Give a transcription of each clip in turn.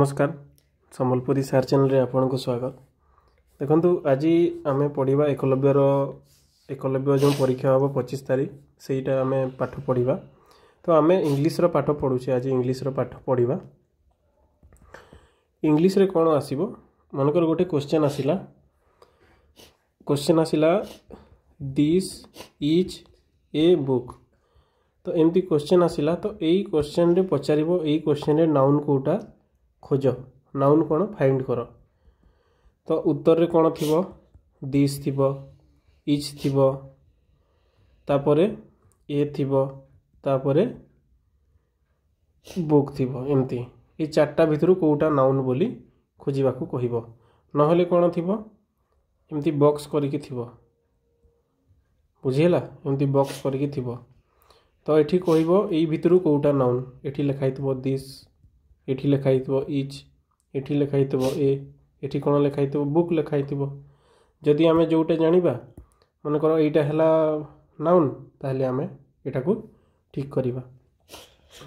नमस्कार संबलपुरी सार चैनल रे आपन को स्वागत। देखंतु आज आमे पढ़िबा एकलव्य जो परीक्षा हम 25 तारीख सेटा आमे पाठ पढ़िबा। तो आमे इंग्लिश रो पाठ पढुचे। आज इंग्लिश रो पाठ पढ़िबा। इंग्लिश रे कोन आसीबो मनकर गोटे क्वेश्चन आसिला दिस इज ए बुक। तो एमती क्वेश्चन आसिला तो एई क्वेश्चन रे पचारिबो एई क्वेश्चन रे नाउन कोटा खोज नाउन कोन फाइंड कर। तो उत्तर रे कोन थिबो दिस थिबो इज थिबो तापरे ए थिबो तापरे बुक थिबो। एमती ए चारटा भितरु कोटा नाउन बोली खोजिबा को कहिबो। नहले कोन थिबो एमती बॉक्स करिके थिबो। बुझिला एमती बॉक्स करिके थिबो। तो एठी कहिबो एई भितरु कोटा नाउन एठी लिखाइतबो दिस एठी लिखाइतबो इज एठी लिखाइतबो ए एठी कोन लिखाइतबो बुक लिखाइतबो। जदि आमे जोटा जानिबा मन करो एटा हला नाउन ताहले आमे एटा को ठीक करिबा।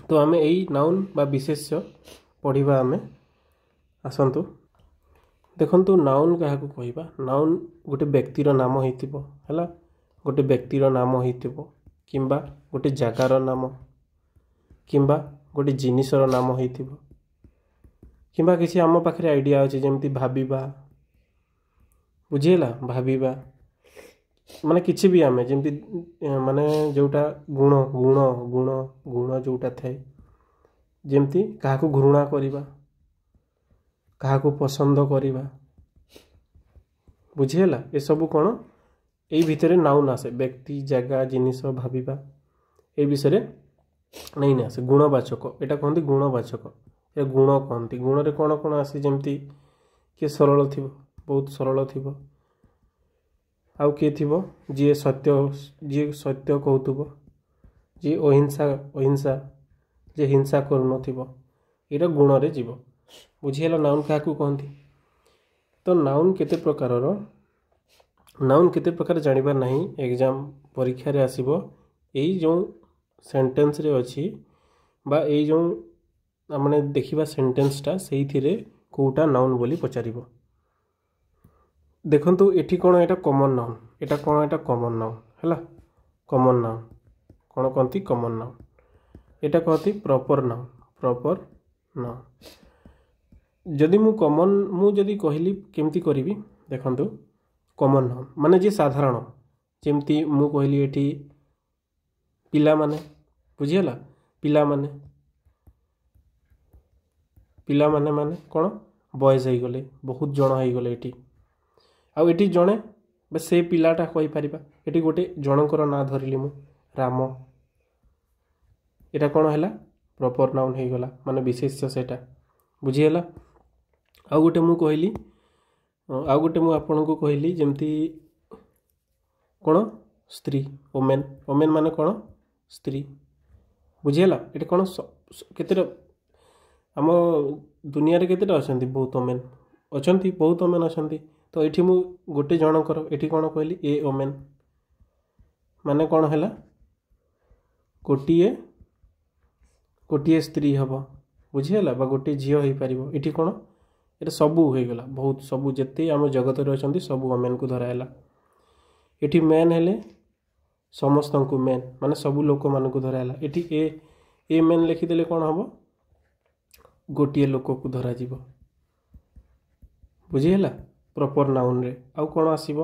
तो आमे एई नाउन बा विशेष्य पढ़िबा। आमे आसंतु देखंतु नाउन काहा को कहिबा। नाउन गोटे व्यक्तिर नाम हेतिबो हला गोटे व्यक्तिर नाम हेतिबो किंबा गोटे जागार नाम किंबा गोटे जिनिसर नाम हेतिबो किंबा किसी आम पाखरे आइडिया अछि जेमती भाबिबा। बुझिला भाबिबा माने किछि भी आमे जेमती माने जोटा गुण गुण गुण गुण जोटा थाए जेमती काहा को घृणा करिबा काहा को पसंद करिबा। बुझिला ए सब कोन एई भितरे नाउन आसे व्यक्ति जगह जिनिस भाबिबा ए विषय नहीं ना आसे गुणवाचक। एटा कहंती गुणवाचक ए गुण कहंती। गुण रे कोन कोन आसे जेमती के सरल थिबो बहुत सरल थिबो आउ के थिबो जे सत्य कहउतबो जे अहिंसा जे हिंसा करू नथिबो एटा गुण रे जीवो। बुझिला नाउन का को कहंती। तो नाउन केते प्रकार जानिबा नहीं एग्जाम परीक्षा रे आसीबो। एई जो सेंटेंस रे अछि बा एई जो हमने देखिबा सेंटेंस टा सेही थिरे कोटा नाउन बोली पचारिबो। देखंतु एठी कोन एटा कॉमन नाउन एटा कोन एटा कॉमन नाउन हला कॉमन नाउन कोन कहंती कॉमन नाउन एटा कहती प्रॉपर नाउन। जदि मु जदि कहली केमती करिवि देखंतु कॉमन नाउन माने जे साधारण जेमती मु कहली एठी पिला माने। बुझिला पिला माने माने कोन बॉयज हे गले बहुत जण हे गले एठी आ एठी जणे बे से पिलाटा कहि परिबा। एठी गोटे जनकर ना धरिली मु राम एटा कोन हैला प्रॉपर नाउन हे गला माने विशेष्य सेटा। बुझिला आ गोटे मु कहली आ गोटे मु आपन को कहली जेमती कोन स्त्री ओमेन माने कोन स्त्री। बुझिला एटा कोन केते आम दुनिया रे केते अछंती बहुत ओमेन अछंती बहुत ओमेन अछंती। तो एठी मु गोटे जनकर एठी कोन कहली ए ओमेन माने कोन हैला गोटिए स्त्री हबो। बुझिला बा गोटे झियो हे परिबो। एठी कोन एटा सबु हे गला बहुत सबु जत्ते आम जगत रे अछंती सबु ओमेन को धरा हैला। एठी मेन हेले समस्त को मेन माने सबु लोक मान को धरा हैला। एठी ए मेन लिखि देले कोन हबो गोटिए लोक को धरा जीवो। बुझिला प्रॉपर नाउन रे आउ कोन आसीबो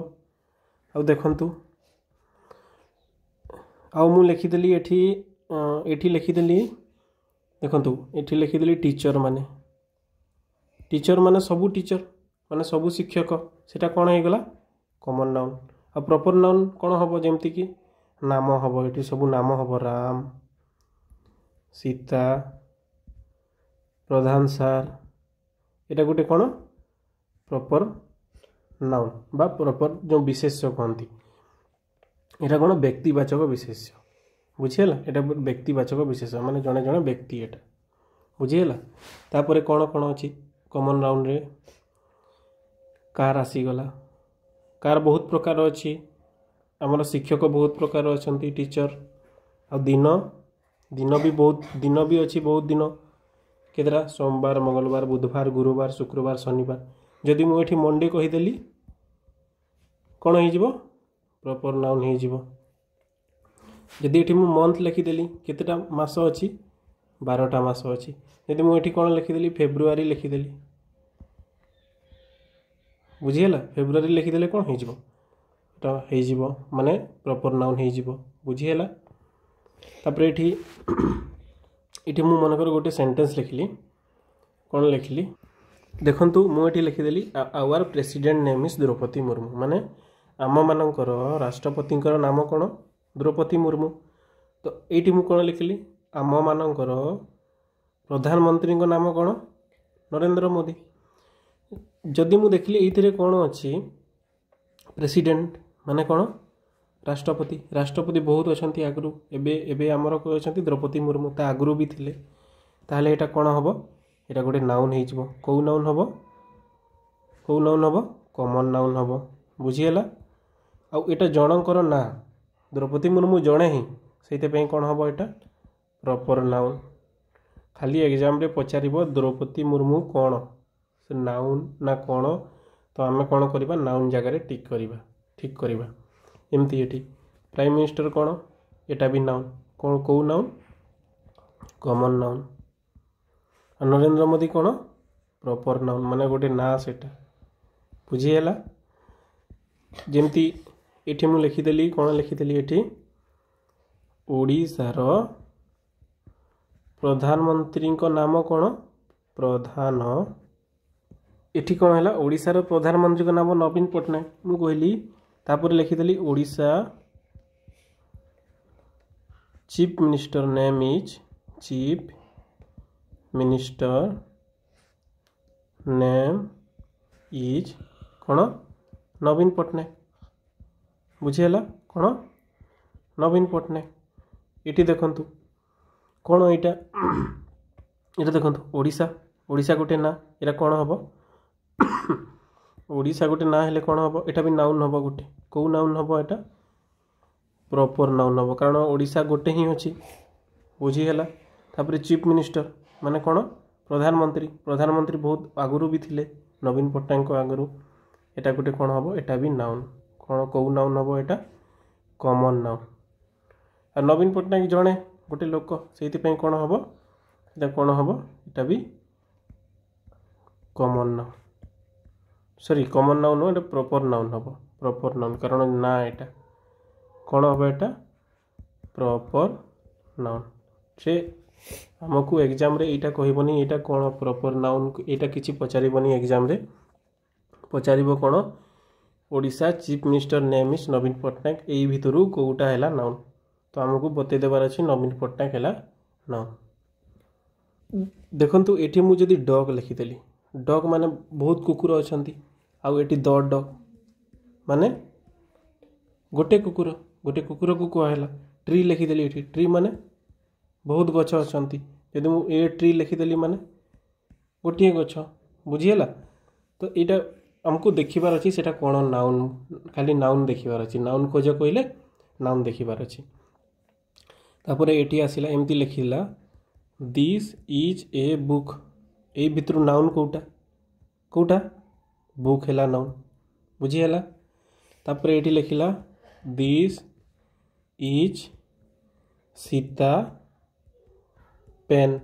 आउ देखंतु आउ मु लिखि देली एठी लिखि देली देखंतु एठी लिखि देली टीचर माने सबु टीचर माने सबु शिक्षक सेटा कोन हे गला कॉमन नाउन। आ प्रॉपर नाउन कोन हबो जेमति कि नाम हबो एठी सबु नाम हबो राम सीता प्रधान सार एटा गोटे कोन प्रॉपर नाउन बा प्रॉपर जो विशेष्य कहंती एटा कोन व्यक्तिवाचक विशेष्य। बुझिला एटा व्यक्तिवाचक विशेष्य माने जणे जणे व्यक्ति एटा। बुझिला तापरे कोन कोन अछि कॉमन नाउन रे कार आसी गला। कार बहुत प्रकार अछि हमर शिक्षक बहुत प्रकार अछंती टीचर आ दिन भी बहुत दिन भी अछि बहुत दिन केतरा सोमवार मंगलवार बुधवार गुरुवार शुक्रवार शनिवार जदि मु एठी मंडे कहीदेली कौन हो प्रॉपर नाउन हो जदि एठी मु मंथ लिखिदेली केतेटा मास अच्छी 12टा मास अच्छी जदि मुझे कौन लिखिदेली फेब्रुआरी लिखिदेली बुझीगला फेब्रुआरी लिखिदेले कौन हो माने प्रॉपर नाउन हो बुझीगला तापर एठी मु मनकर गोटे सेंटेंस लिखिली कौन लिखिली देखंतु मुझे लिखिदेली our president name is Droupadi Murmu माने आम मानकर राष्ट्रपति नाम कौन द्रौपदी मुर्मू तो ये मु कौन लिखिली आम मानकर प्रधानमंत्री नाम कौन नरेंद्र मोदी जदि मु देखिली ये कौन अच्छी प्रेसिडेंट माने कौन राष्ट्रपति राष्ट्रपति बहुत अच्छा आगु एबे आमर अच्छा द्रौपदी मुर्मू ता आगु भी थिले ताहले एटा कौन हम एटा गोटे नाउन हो कौ नाउन हम कॉमन नाउन हम बुझीगला आउ एटा जनकर ना द्रौपदी मुर्मू जड़े ही से कौन हम एटा प्रॉपर नाउन खाली एग्जाम रे पचार द्रौपदी मुर्मू कौन से नाउन ना कौन तो आम कौन करवा नाउन जगार टिक करवा ठीक करवा एमती ये प्राइम मिनिस्टर कौन एटा भी नाउन कौन कौ noun common noun Narendra Modi कौन प्रॉपर नाउन माने गोटे ना सेटा बुझीगला जेमती एठी मु लिखिदेली कौन लिखिदेली एठी ओडिशार प्रधानमंत्री नाम कौन प्रधान एठी कौन है ओडिशार प्रधानमंत्री नाम नवीन पट्टनायक मु कहली तापर लिखिदेली Odisha chief minister name is chief minister name is कौन नवीन पट्टनायक बुझीगला कौन नवीन पट्टनायक ये देखंतु कौन यहाँ देखो ओडिशा ओडिशा गोटे ना यहाँ कौन हम ओडिशा गोटे ना हेले कौन हम एटा भी नाउन हम गोटे कौ नाउन हम एटा प्रॉपर नाउन हम कारण ओडिशा गोटे ही अच्छी बुझीगला तापर चीफ मिनिस्टर माने कौन प्रधानमंत्री प्रधानमंत्री बहुत आगुरी भी थिले नवीन पट्टनायक आगुरी एटा गोटे कौन हम एटा भी नाउन कौन कौ नाउन हम एटा कॉमन नाउन आ नवीन पट्टनायक जड़े गोटे लोक से कौन हम एटा कौन हम एटा भी common noun sorry common noun एटा प्रॉपर नाउन हम प्रॉपर नाउन कारण ना एटा कौन हम एटा प्रॉपर नाउन से आमको एग्जाम रे एटा कहबनी एटा कौन प्रॉपर नाउन एटा किछि पचारिबनी एग्जाम रे पचारिबो कौन Odisha chief minister name is Naveen Patnaik एई भितरु कोउटा हैला नाउन तो आमको बते देबार अछि नवीन पट्टनायक हैला नाउन देखंतु एठी मु जदी डॉग लिखिदेली डॉग माने बहुत कुकुर अछंती आउ एठी द डॉग माने गोटे कुकुर को कहला ट्री लिखिदेली एठी ट्री माने बहुत गछ अछंती यदि मु ए ट्री लिखिदेली माने गोटे गछ बुझीगला तो एटा हमको देखिबार अछि सेटा कोन नाउन खाली नाउन देखिबार अछि नाउन खोज कहले नाउन देखिबार अछि तापर एटी आसिला एमती लिखिला दिस इज ए बुक ए भितर नाउन कोटा कोटा बुक हैला नाउन बुझीगला तापर एटी लिखिला दिस इज सीता पेन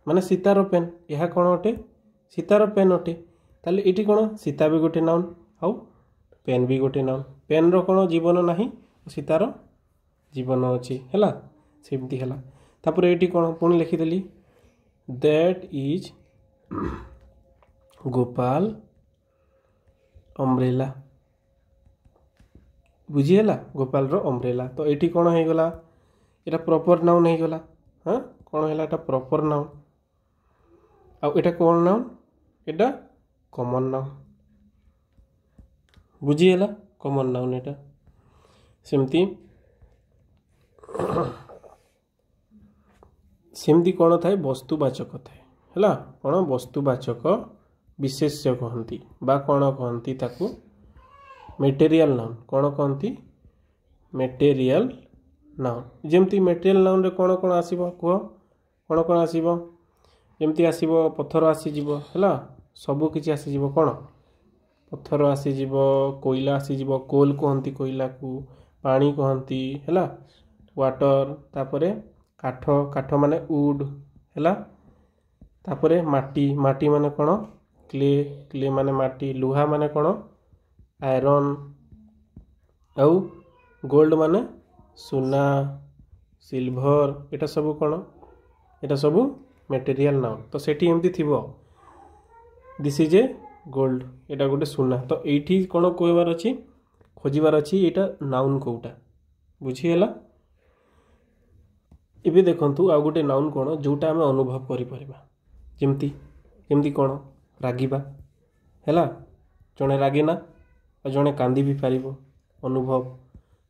माने सीतार पेन यह कौन अटे सीतार पेन अटे ताले एटी कौन सीता भी गोटे नाउन आउ पेन भी गोटे नाउन पेन रो कौन जीवन नाही सीतार जीवन अच्छी है सेमती है तापर एटी कौन पुणी लिखिदेली दैट इज गोपाल अम्ब्रेला बुझीगला गोपाल रो अम्ब्रेला तो एटी कौन हो गला एटा प्रॉपर नाउन हो गला हाँ कौन है एटा प्रॉपर नाउन आउ एटा कौन नाउन एटा कॉमन नाउन बुझीगला कॉमन नाउन एटा सेमती सेमती कौन थाए वस्तुवाचक थाए है कौन वस्तुवाचक विशेष्य कहती बा कौन कहती ताकू मेटेरियल नाउन कौन कहती मेटेरियल नाउन जमती मेटेरियल नाउन रे कौन कौन आसीबो कह कौन कौन आसीबो ଯେମିତି ଆସିବ ପଥର ଆସିଯିବ ହେଲା, ସବୁ କିଛି ଆସିଯିବ କ'ଣ ପଥର ଆସିଯିବ, କୋଇଲା ଆସିଯିବ, କୋଲ୍ କୁହନ୍ତି କୋଇଲାକୁ, ପାଣି କୁହନ୍ତି ହେଲା, ୱାଟର, ତାପରେ କାଠ, କାଠ ମାନେ ଉଡ୍ ହେଲା, ତାପରେ ମାଟି, ମାଟି ମାନେ କ'ଣ କ୍ଲେ, କ୍ଲେ ମାନେ ମାଟି, ଲୁହା ମାନେ କ'ଣ ଆଇରନ୍, ଆଉ ଗୋଲ୍ଡ ମାନେ ସୁନା, ସିଲଭର, ଏଟା ସବୁ କ'ଣ ଏଟା ସବୁ ମେଟେରିଆଲ ନାଉନ୍। ତ ସେଠି ଏମିତି ଥିବ ଦିସ୍ ଇଜ୍ ଏ ଗୋଲ୍ଡ, ଏଟା ଗୋଟେ ସୁନା। ତ ଏଇଠି କ'ଣ କହିବାର ଅଛି, ଖୋଜିବାର ଅଛି ଏଇଟା ନାଉନ୍ କୋଉଟା, ବୁଝିହେଲା। ଏବେ ଦେଖନ୍ତୁ ଆଉ ଗୋଟେ ନାଉନ୍ କ'ଣ ଯୋଉଟା ଆମେ ଅନୁଭବ କରିପାରିବା, ଯେମିତି ଯେମିତି କ'ଣ ରାଗିବା ହେଲା, ଜଣେ ରାଗେ ନା, ଆଉ ଜଣେ କାନ୍ଦି ବି ପାରିବ, ଅନୁଭବ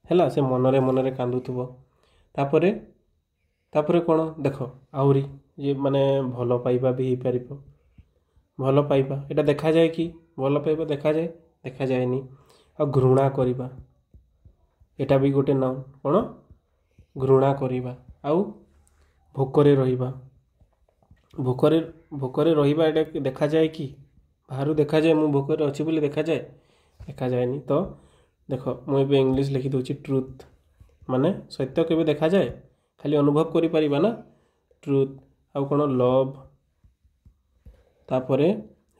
ହେଲା, ସେ ମନରେ ମନରେ କାନ୍ଦୁଥିବ। ତାପରେ ତାପରେ କ'ଣ ଦେଖ ଆହୁରି ଯେ ମାନେ ଭଲ ପାଇବା ବି ହେଇପାରିବ, ଭଲ ପାଇବା ଏଇଟା ଦେଖାଯାଏ କି, ଭଲ ପାଇବା ଦେଖାଯାଏ, ଦେଖାଯାଏନି। ଆଉ ଘୃଣା କରିବା ଏଇଟା ବି ଗୋଟେ ନାଉନ୍, କ'ଣ ଘୃଣା କରିବା। ଆଉ ଭୋକରେ ରହିବା, ଭୋକରେ ଭୋକରେ ରହିବା ଏଇଟା ଦେଖାଯାଏ କି, ବାହାରୁ ଦେଖାଯାଏ ମୁଁ ଭୋକରେ ଅଛି ବୋଲି ଦେଖାଯାଏ, ଦେଖାଯାଏନି। ତ ଦେଖ ମୁଁ ଏବେ ଇଂଲିଶ ଲେଖିଦେଉଛି ଟ୍ରୁଥ୍, ମାନେ ସତ୍ୟ କେବେ ଦେଖାଯାଏ, ଖାଲି ଅନୁଭବ କରିପାରିବା ନା, ଟ୍ରୁଥ୍। ଆଉ କ'ଣ ଲଭ୍, ତାପରେ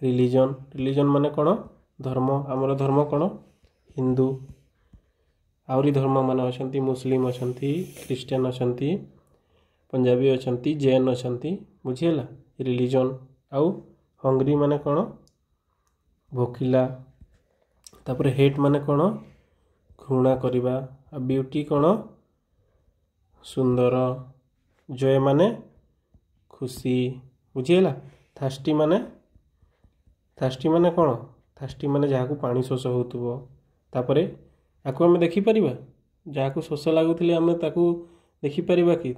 ରିଲିଜନ୍, ରିଲିଜନ୍ ମାନେ କ'ଣ ଧର୍ମ, ଆମର ଧର୍ମ କ'ଣ ହିନ୍ଦୁ, ଆହୁରି ଧର୍ମ ମାନେ ଅଛନ୍ତି, ମୁସଲିମ ଅଛନ୍ତି, ଖ୍ରୀଷ୍ଟିଆନ ଅଛନ୍ତି, ପଞ୍ଜାବୀ ଅଛନ୍ତି, ଜୈନ ଅଛନ୍ତି, ବୁଝିହେଲା ରିଲିଜନ୍। ଆଉ ହଙ୍ଗରି ମାନେ କ'ଣ ଭୋକିଲା, ତାପରେ ହେଟ୍ ମାନେ କ'ଣ ଘୃଣା କରିବା, ଆଉ ବିୟୁଟି କ'ଣ ସୁନ୍ଦର, ଜୟ ମାନେ ଖୁସି, ବୁଝିହେଲା। ଥାର୍ଷ୍ଟି ମାନେ କ'ଣ ଥାର୍ଷ୍ଟି ମାନେ ଯାହାକୁ ପାଣି ଶୋଷ ହେଉଥିବ, ତାପରେ ଆକୁ ଆମେ ଦେଖିପାରିବା, ଯାହାକୁ ଶୋଷ ଲାଗୁଥିଲେ ଆମେ ତାକୁ ଦେଖିପାରିବା କି,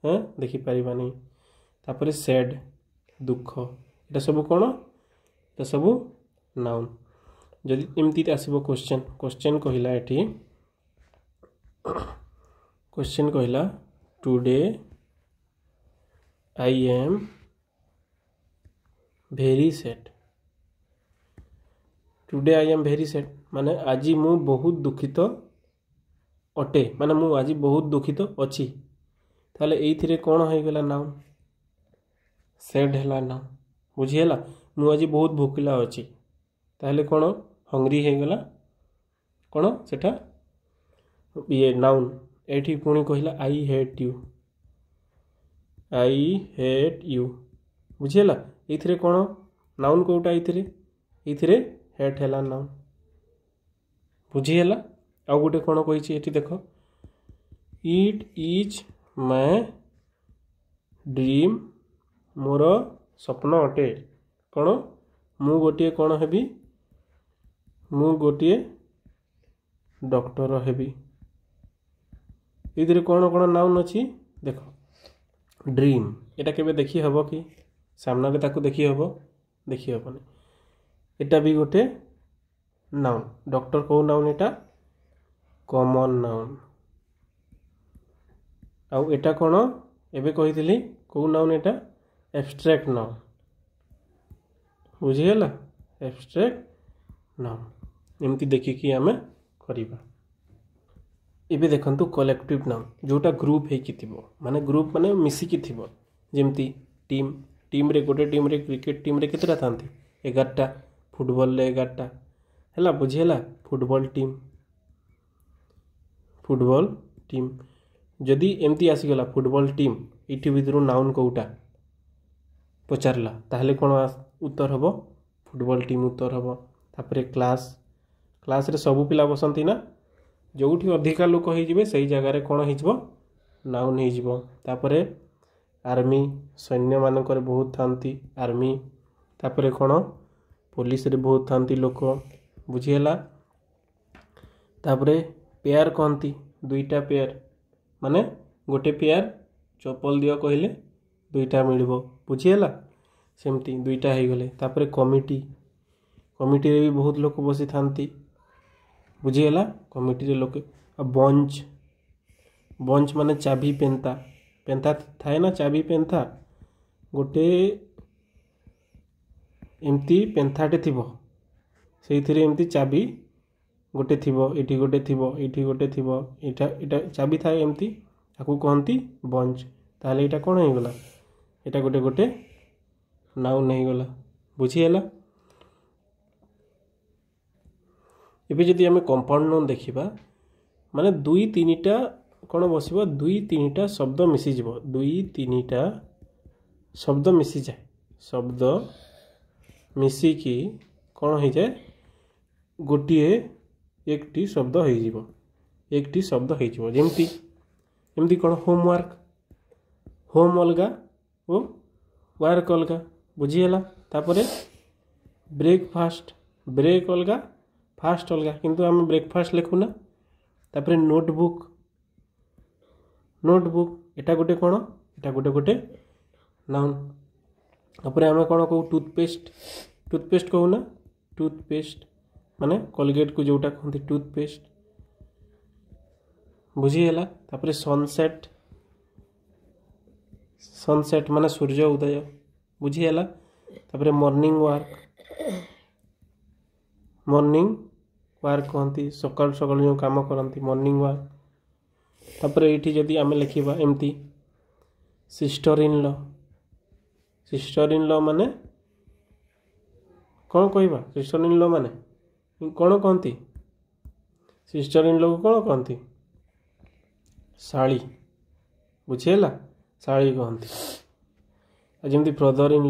ହଁ ଦେଖିପାରିବାନି। ତାପରେ ସ୍ୟାଡ୍ ଦୁଃଖ, ଏଇଟା ସବୁ କ'ଣ ଏଇଟା ସବୁ ନାଉନ୍। ଯଦି ଏମିତି ଆସିବ କ୍ୱେଶ୍ଚନ୍, କ୍ୱେଶ୍ଚନ୍ କହିଲା ଏଠି, क्वेश्चन कहला today I am very sad, today I am very sad माने आज मु बहुत दुखित अटे, माने मु आज बहुत दुखित अच्छी, ताले एइथिरे कोन हो गला नाउन सैड हैला नाउन, बुझिहेला। मु आज बहुत भोकिला अच्छी, ताले कोन हंग्री हो गला कोन सेटा ये नाउन। एठी पुणी कहला I hate you, I hate you, बुझिहेला। एइथिरे कोन नाउन कोटा, एइथिरे हेट हैला नाउन, बुझिहेला। आउ गोटे कोन कहिछि एठी देखो, इट इज माय ड्रीम, मोर स्वप्न अटे, कोन मु गोटे कोन हेबी, मु गोटे डॉक्टर हेबी। इधर कौन कौन नाउन अच्छी देख, ड्रीम एटा केबे देखी हबो कि सामना रे ताकू देखी हबो, देखी हबोनी, एटा भी गोटे नाउन। डॉक्टर को नाउन, एटा कॉमन नाउन। आउ एटा कौन एबे कहितली को नाउन, एटा एब्स्ट्रैक्ट नाउन, बुझिहेला एब्स्ट्रैक्ट नाउन। एमती देखिकी आमे करिबा। इबे देखंतु कलेक्टिव नाउन जोटा ग्रुप हेकी थिबो, माने ग्रुप माने मिसिकी थिबो, जेमती टीम, टीम रे गोटे टीम रे क्रिकेट टीम रे केतरा थांती 11टा, फुटबॉल रे 11टा हैला, बुझिहेला फुटबॉल टीम, फुटबॉल टीम। जदि एमती आसी गला फुटबॉल टीम, इठी भितरु नाउन कोउटा पचारला, ताहले कोन उत्तर हबो फुटबॉल टीम उत्तर हबो। तापरे क्लास, क्लास रे सब पिला बसंती ना, जोठी अधिका लोक हो सही जगार कौन हो नाउन हो। तापरे आर्मी, सैन्य मानकर बहुत थांती आर्मी, तापरे कौन पुलिस रे बहुत थांती लोक, बुझिहेला। तापरे पेयर कहती, दुईटा पेयर माने गोटे पेयर चप्पल दियो कहले दुईटा मिलबो, बुझिहेला, सेमती दुईटा हो गले। तापरे कमिटी, कमिटी रे भी बहुत लोक बसी थांती, बुझिहेला कमिटी रे लोके। बंच, बंच माने चाबी पेंता, पेंता थाए ना चाबी पेंता, गोटे एमती पेंथाटे थिबो सेइथिरे एमती चाबी गोटे थिबो एठी गोटे थिबो एठी गोटे थिबो एटा एटा चाबी थाए एमती आकु कहंती बंच ताले एटा कोन हे गला एटा गोटे गोटे नाउन हे गला बुझी हला। एबे जदि आमे कंपाउंड नाउन देखिबा माने दुई तीनटा कोन बसिबो दुई तीनटा शब्द मिसी जिवो दुई तीनटा शब्द मिसी जाए शब्द मिसी की कौन हो जाए गोटे एकटी शब्द हो जीवो एकटी शब्द हो जीवो जेमती एमती कौन होमवर्क होम अलगा ओ वर्क अलगा बुझीगला। तापरे ब्रेकफास्ट ब्रेक अलगा फास्ट अलगा किंतु आम ब्रेकफास्ट लिखुना। तापरे नोटबुक नोटबुक एटा गोटे कौन एटा गोटे गोटे नाउन। तापरे आम कौन कहू टूथपेस्ट टूथपेस्ट कहूना टूथपेस्ट माने कोलगेट को जोटा कहते टूथपेस्ट बुझीगला। तापरे सनसेट सनसेट माने सूर्य उदय बुझीगला। तापरे मॉर्निंग वार्क कहती सकाल सकाल जो काम करती मॉर्निंग वार्क। तापरे एठी जदि आमे लिखिबा एमती सिस्टर इन लॉ माने कौन कहवा सिस्टर इन लॉ माने कौन कहती सिस्टर इन लॉ को कौन कहती शाली बुझीगला शाली कहती। जमती ब्रदर इन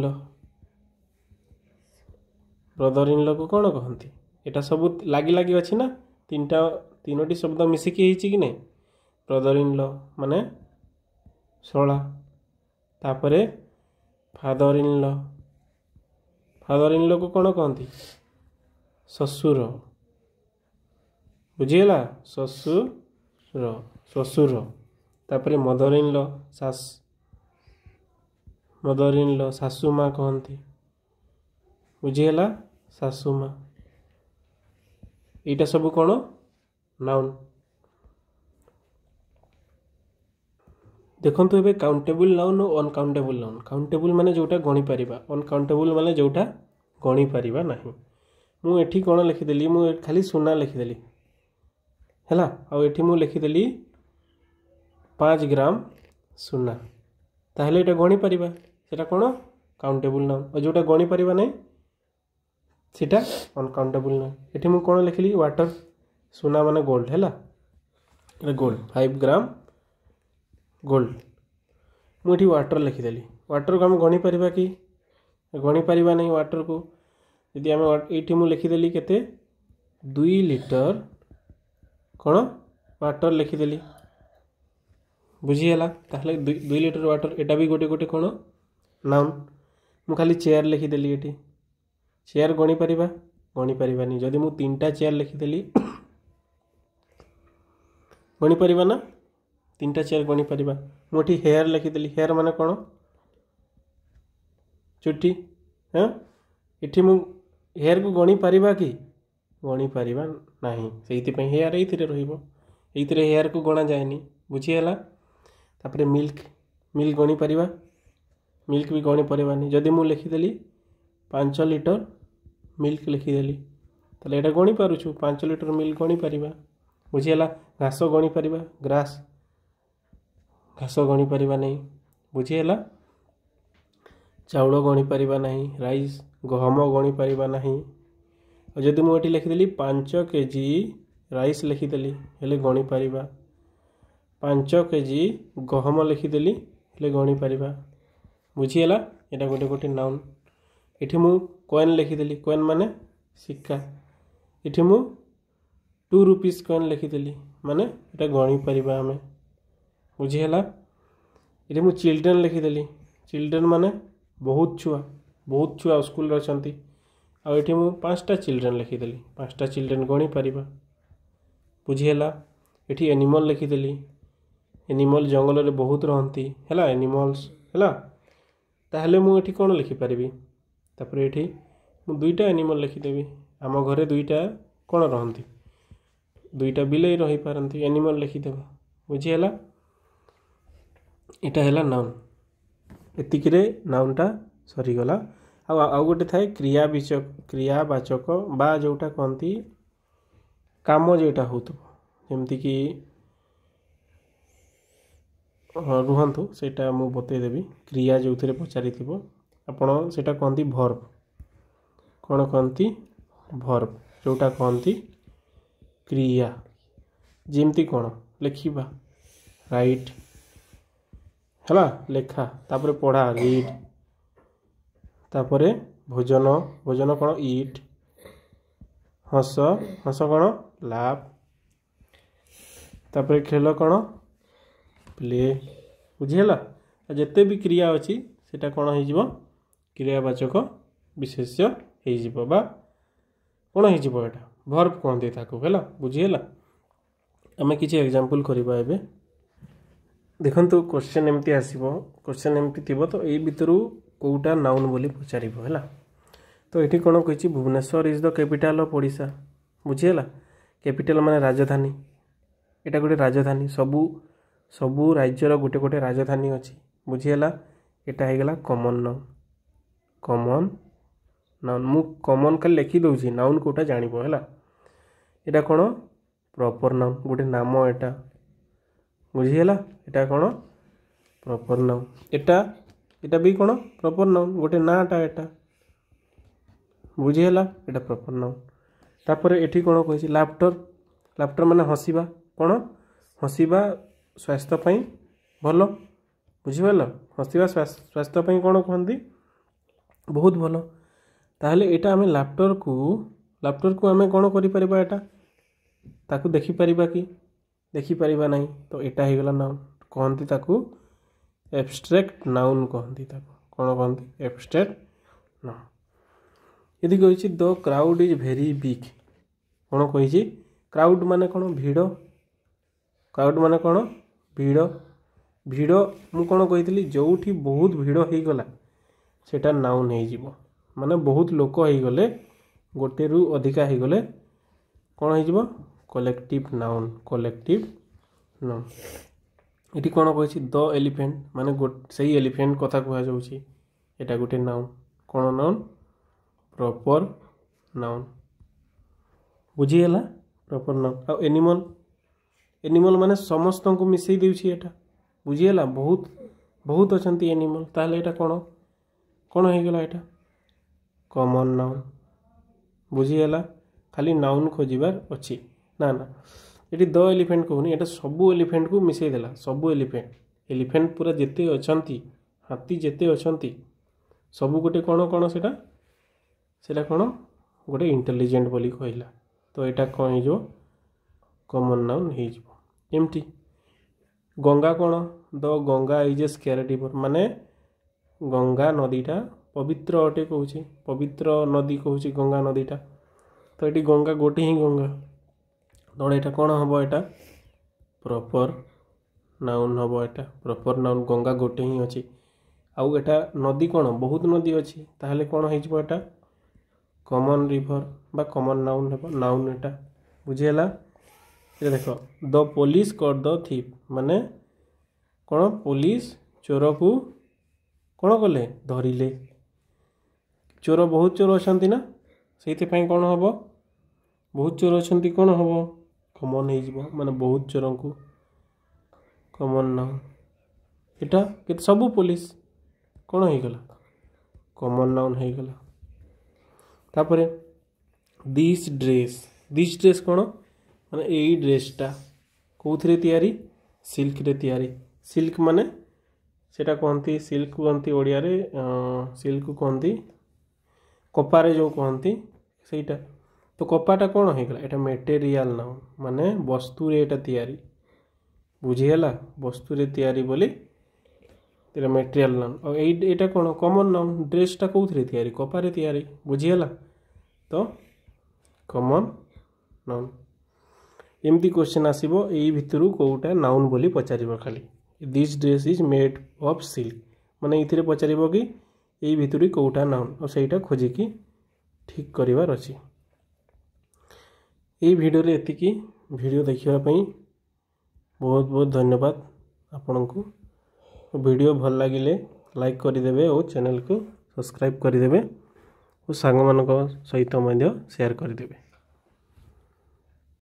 लॉ को कौन कहती एटा सब लागी लागी अच्छी ना तीनोटी शब्द मिसिकी कि नहीं ब्रदर इन लॉ माने शला। तापरे फादर इन लॉ को कौन कहती ससुर बुझीगला ससुर। तापरे मदर इन लॉ सासू माँ कहती बुझीगला सासू माँ। एटा सब कौन नाउन। देखो ये काउंटेबल नाउन और अनकाउंटेबल नाउन। काउंटेबल माने जोटा गणी पारिबा अनकाउंटेबल माने जोटा गणी पारिबा नहीं। मु एठी कौन लिखिदेली मु खाली सुना लिखिदेली हैला आ एठी मु लिखिदेली 5 ग्राम सुना ताहले एटा गणी पारिबा सेटा कौन काउंटेबल नाउन और जोटा गणी पारिबा नहीं सेटा अनकाउंटेबल नाउन। एठी मु कौन लिखिली वाटर सुना माने गोल्ड हैला गोल्ड 5 ग्राम गोल्ड मुझे वाटर लिखिदेली वाटर को आम गणी पारिबा कि गणी पारिबा नहीं वाटर को यदि आम ये मुझे लिखिदेली केते 2 लिटर कौन वाटर लिखिदेली बुझीगला। ताहले 2 लिटर वाटर एटा भी गोटे गोटे कौन नाउन। मु खाली चेयर लिखिदेली ये चेयर गणी पारिबानी जदि मु 3टा चेयर लिखिदेली गणी पारिबा ना 3टा चेयर गणी पारिबा। मुठी हेयर लिखिदेली हेयर माने कौन चुट्टी हाँ इठी मु हेयर को गणी पारिबा कि गणी पारिबा नहीं से हेयर ये रहिबो ये हेयर को गणा जाएनी बुझीगला। तापरे मिल्क गणी पारिबा मिल्क भी गणी पारिबानी जदि मु लिखिदेली 5 लिटर मिल्क लिखिदेली ताले एटा गणी पारुछु 5 लिटर मिल्क गणी पारिबा बुझीगला। घास गणी पारिबा घास गणी पारिबा नहीं बुझीगला। चाउल गणी पारिबा नहीं राइस गहम गणी पारिबा नहीं और जदि मु एठी लिखिदेली 5 केजी राइस लिखिदेली हेले गणी पारिबा 5 केजी गहम लिखिदेली हेले गणी पारिबा बुझीगला। एटा गोटे गोटे नाउन। एठी मु कॉइन लिखिदेली कॉइन माने सिक्का एठी मु 2 रुपीस कॉइन लिखिदेली माने एटा गणी पारिबा आमे बुझीगला। ये मु चिल्ड्रेन लिखिदेली चिल्ड्रेन माने बहुत छुआ स्कूल अच्छी आठी मु 5टा चिल्ड्रेन लिखिदेली 5टा चिल्ड्रेन गणी पारिबा बुझीगला। एठी एनिमल लिखिदेली एनिमल जंगल रे बहुत रहंती हैला एनिमल्स हैला ताहले मु एठी कोन लिखि पारिबी तापर एठी मु 2टा एनिमल लिखिदेबी आम घरे 2टा कोन रहंती 2टा बिलाई रही पारंती एनिमल लिखिदेबा बुझीगला। इटा हैला नाउन एतिकिरे नाउनटा सरीगला। आउ गोटे थाए क्रियावाचक बा जोटा कहती काम जोटा होमती कि रुहतु सेटा मु बतईदेवी क्रिया जो थे पचारि आपण सेटा कहती भर्ब कौन कहती भर्ब जोटा कहती क्रिया जेमती कौन लिखा राइट है लेखा तापर पढ़ा रीड तापर भोजन भोजन कौन ईट हस हस कौन लाभ तापर खेल कौन प्ले बुझीगला जिते भी क्रिया अच्छी सेटा कौन हो क्रियावाचक विशेष्य हो कौन हो भर्ब कहते है बुझीगला आम किसी एग्जांपल करवा एबे देखंतु क्वेश्चन एमती आसीबो क्वेश्चन एमती थिबो तो एई भितरु कोउटा नाउन बोली पचारिबो हैला तो एठी कोन कहिछि Bhubaneswar is the capital of Odisha बुझीगला कैपिटल माने राजधानी एटा गोटे राजधानी सबु राज्यर गोटे गोटे राजधानी अछि बुझीगला एटा हे गला कॉमन नाउन मु कॉमन का लिखि दउछि नाउन कोटा जानिबो हैला एटा कोन प्रॉपर नाउन गोटे नाम एटा बुझीगला एटा कोन प्रॉपर नाउन एटा भी कोन प्रॉपर नाउन गोटे नाटा एटा बुझीगला एटा प्रॉपर नाउन तापर एठी कोन कहिछि लाफ्टर माने हसीबा कोन हसीबा स्वास्थ्य पई भलो बुझीगला हसीबा स्वास्थ्य पई कोन कहंती बहुत भलो ताहले एटा हमें लाफ्टर को हमें कोन करि परिबा एटा ताकू देखि परिबा कि देखि परिबा नहीं तो एटा हे गला नाउन कहंती ताकू एब्स्ट्रैक्ट नाउन कहंती ताकू कोन कहंती एब्स्ट्रैक्ट नाउन यदि कहिछि the crowd is very big कोन कहिछि क्राउड माने कोन भीड़ क्राउड माने कोन भीड़ मु कोन कहितली जोठी बहुत भीड़ हे गला सेटा नाउन हे जिवो माने बहुत लोक हे गले गोटे रु अधिका हे गले कोन हे जिवो कलेक्टिव नाउन इटी कोन कहिछि द एलिफेंट माने सही एलिफेंट कथा कहा जाउछि एटा गोटे नाउन कोन नाउन प्रॉपर नाउन बुझीगला प्रॉपर नाउन आ एनिमल माने समस्त को मिसई देउछि एटा बुझीगला बहुत अछंती एनिमल ताले एटा कोन हे गेला एटा कॉमन नाउन बुझीगला खाली नाउन खोजिबार अछि ना ये द एलिफेंट कहूनी एटा सबू एलिफेंट को मिसई देला सबू एलिफेंट पूरा जेते अछंती हाथी जेते अछंती सबू गोटे कोन सेटा कोन गोटे इंटेलिजेंट बोली कहला तो एटा कोन हे जो कॉमन नाउन हे जो एमटी गंगा कोन the Ganga is a sacred river माने गंगा नदीटा पवित्र अटे कहूछि पवित्र नदी कहूछि गंगा नदीटा तो एटी गंगा गोटे ही गंगा तो एटा कोन हबो एटा प्रॉपर नाउन हबो एटा प्रॉपर नाउन गंगा गोटे ही अछि आउ एटा नदी कोन बहुत नदी अछि ताहले कोन हे जबो एटा कॉमन रिवर बा कॉमन नाउन हबो नाउन एटा बुझेला ये देखो the police caught the thief माने कोन पुलिस चोर को कोन कले धरिले चोर बहुत चोर अछंती ना सेति पई कोन हबो बहुत चोर अछंती कोन हबो कॉमन हे जिवो माने बहुत चोर को कॉमन नाउन एटा के सब पुलिस कोन हे गला कॉमन नाउन हे गला तापरे दिस ड्रेस कोन माने एई ड्रेसटा कोथरे तयारी सिल्क रे तयारी सिल्क माने सेटा कहंती सिल्क कहंती ओडिया रे सिल्क कहंती कपारे जो कहंती सेटा तो कपाटा कोन हे गला एटा मटेरियल नाउन माने वस्तु रे एटा तयारी बुझियला वस्तु रे तयारी बोली तेरा मटेरियल नाउन और एटा कोन कॉमन नाउन ड्रेसटा कोथरे तयारी कपारे तयारी बुझियला तो कॉमन नाउन एमती क्वेश्चन आसीबो एई भितरु कोउटा नाउन बोली पचारिबो खाली this dress is made of silk माने इथिरे पचारिबो कि एई भितरु कोउटा नाउन और सेटा खोजि कि ठीक करिवार अछि एई वीडियो रे एतिकी वीडियो देखिबा पई बहुत बहुत धन्यवाद आपनकु वीडियो भल लागिले लाइक करि देबे और चैनल को सब्सक्राइब करदेवे और सांग मान सहित सेयार करदेवे।